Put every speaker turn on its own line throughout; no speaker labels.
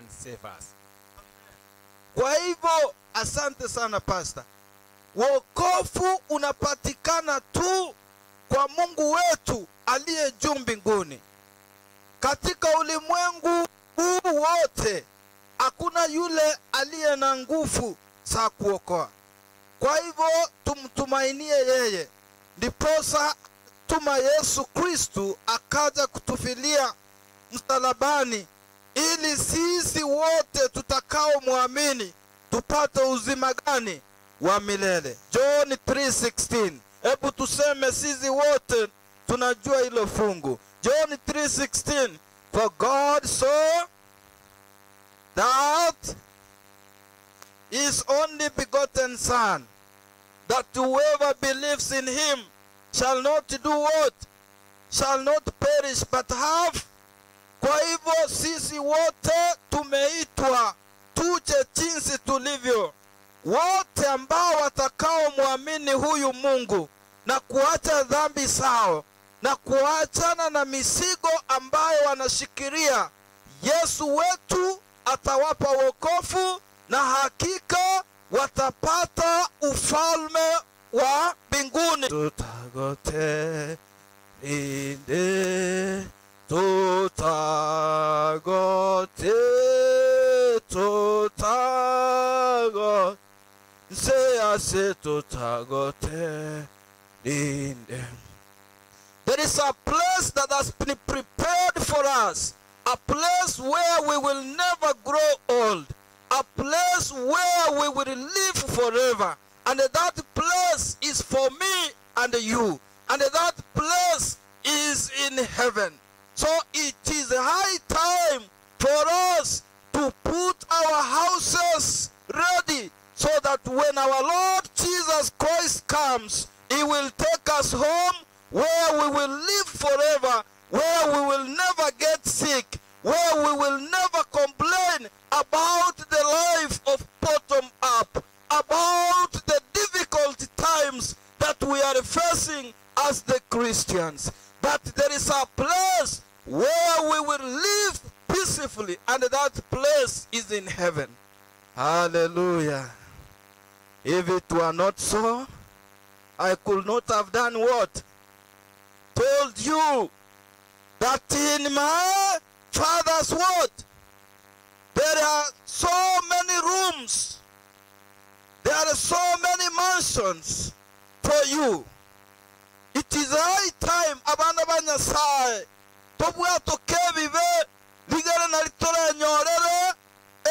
and save us.
Kwa hivyo asante sana pastor. Wokovu unapatikana tu kwa Mungu wetu aliye juu mbinguni. Katika ulimwengu huu wote hakuna yule aliye na nguvu za kuokoa. Kwa hivyo tumtumainie yeye. Ndiposa tuma Yesu Kristu akaja kutufilia msalabani ili sisi wote tutakao muamini tupate uzima gani? Wa milele. John 3:16. Hebu tuseme sisi wote tunajua hilo fungu. John 3:16. For God so that his only begotten Son, that whoever believes in him shall not do what? Shall not perish but have. Kwa hivyo sisi wote tumeitwa tuje jinsi tulivyo. Wote ambao watakao muamini huyu Mungu na kuacha dhambi zao na kuachana na misigo ambayo wanashikilia, Yesu wetu atawapa wokovu na hakika watapata ufalme wa mbinguni. Tutagote inde, tutagote, tutagote, se tutagote inde. There is a place that has been prepared for us, a place where we will never grow old, a place where we will live forever, and that place is for me and you, and that place is in heaven. So it is high time for us to put our houses ready, so that when our Lord Jesus Christ comes, he will take us home where we will live forever, where we will never get sick, where we will never complain about the life of bottom up, about the difficult times that we are facing as the Christians. But there is a place where we will live peacefully, and that place is in heaven. Hallelujah. If it were not so, I could not have done what? Told you that in my Father's word there are so many rooms, there are so many mansions for you. It is high time abana banyasai tobwa tokebibe ligara na litore nyorere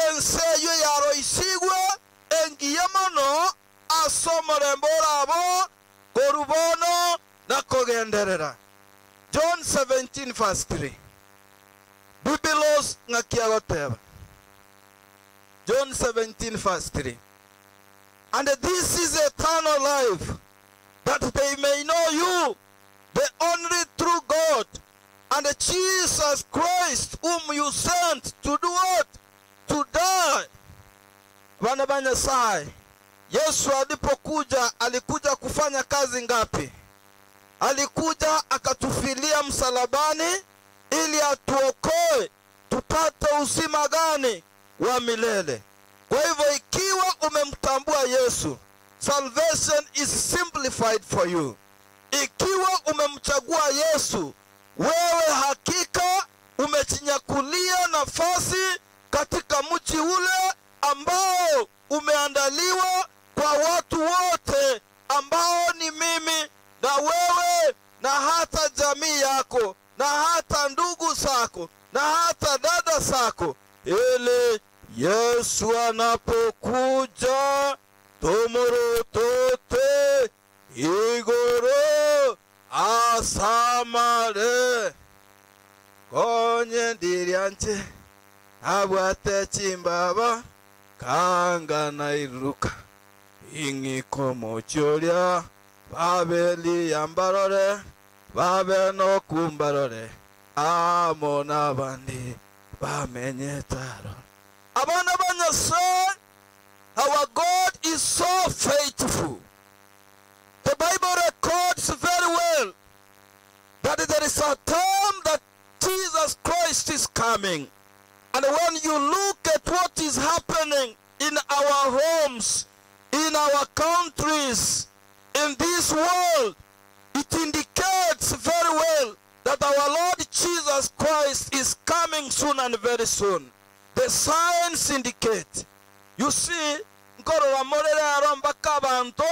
enseyo yaro isigwe engiyamano asomore mborabo korubono na kogenderera. John 17:3. Bibilos ngakiagoteba. John 17:3. And this is eternal life, that they may know you, the only true God, and Jesus Christ, whom you sent to do what? To die. Bana banyasai, Yesu alipokuja, alikuja kufanya kazi ngapi? Alikuja akatufilia msalabani ili atuokoe tupate uzima gani? Wa milele. Kwa hivyo ikiwa umemtambua Yesu, salvation is simplified for you. Ikiwa umemchagua Yesu, wewe hakika umechinyakulia nafasi katika mji ule ambao umeandaliwa kwa watu wote, ambao ni mimi na wewe na hata jamii yako na hata ndugu zako na hata dada zako, ili Yesu anapokuja tumorotote igoro asamare konye ndirianche abwate chimbaba kangana iruka ingiko mochoria babeli yambarore babe no kumbarore amona bandi bamenyetaro. Abana banyase, our God is so faithful. The Bible records very well that there is a time that Jesus Christ is coming. And when you look at what is happening in our homes, in our countries, in this world, it indicates very well that our Lord Jesus Christ is coming soon and very soon. The signs indicate. You see, nkorora morere aromba kabanto